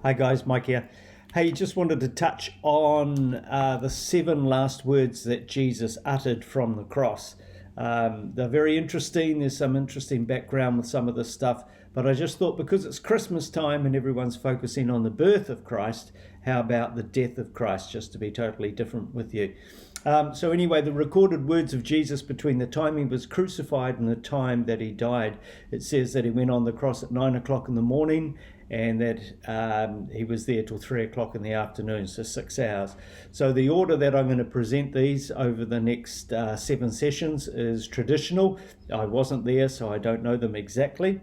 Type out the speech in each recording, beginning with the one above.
Hi guys, Mike here. Hey, just wanted to touch on the 7 last words that Jesus uttered from the cross. They're very interesting. There's some interesting background with some of this stuff, but I just thought because it's Christmas time and everyone's focusing on the birth of Christ, how about the death of Christ, just to be totally different with you. So anyway, the recorded words of Jesus between the time he was crucified and the time that he died, it says that he went on the cross at 9 o'clock in the morning and that he was there till 3 o'clock in the afternoon, so 6 hours. So the order that I'm going to present these over the next 7 sessions is traditional. I wasn't there, so I don't know them exactly.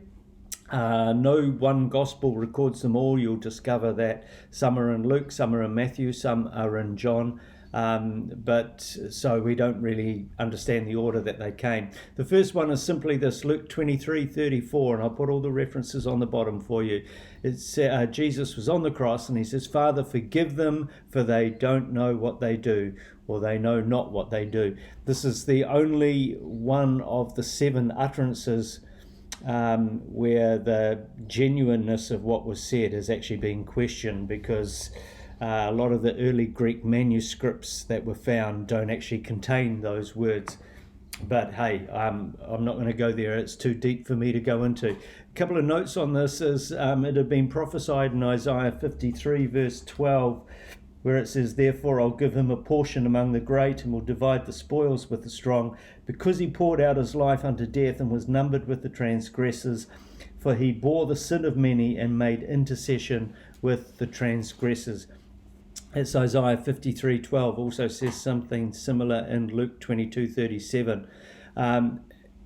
No one gospel records them all. You'll discover that some are in Luke, some are in Matthew, some are in John. But so we don't really understand the order that they came. The first one is simply this, Luke 23:34, and I'll put all the references on the bottom for you. It's Jesus was on the cross and he says, "Father, forgive them, for they don't know what they do, or they know not what they do." This is the only one of the 7 utterances where the genuineness of what was said is actually being questioned, because a lot of the early Greek manuscripts that were found don't actually contain those words. But hey, I'm not going to go there. It's too deep for me to go into. A couple of notes on this is it had been prophesied in Isaiah 53 verse 12, where it says, "Therefore I'll give him a portion among the great and will divide the spoils with the strong, because he poured out his life unto death and was numbered with the transgressors. For he bore the sin of many and made intercession with the transgressors." It's Isaiah 53:12 also says something similar in Luke 22:37.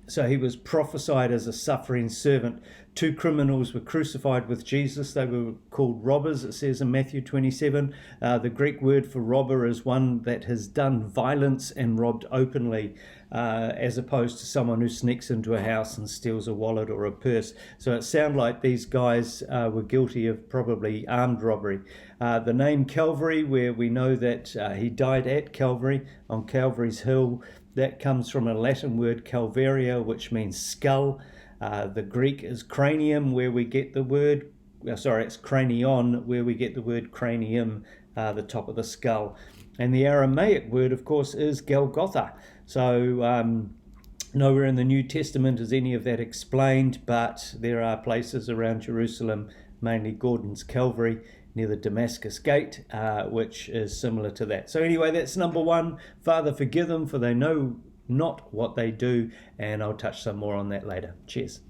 So he was prophesied as a suffering servant. 2 criminals were crucified with Jesus. They were called robbers, it says in Matthew 27. The Greek word for robber is one that has done violence and robbed openly, as opposed to someone who sneaks into a house and steals a wallet or a purse. So it sounded like these guys were guilty of probably armed robbery. The name Calvary, where we know that he died at Calvary, on Calvary's hill, that comes from a Latin word calvaria, which means skull. The Greek is cranium, where we get the word, it's cranion, where we get the word cranium, the top of the skull. And the Aramaic word, of course, is Golgotha. So nowhere in the New Testament is any of that explained, but there are places around Jerusalem, mainly Gordon's Calvary, near the Damascus Gate, which is similar to that. So anyway, that's number 1. Father, forgive them, for they know not what they do, and I'll touch some more on that later. Cheers.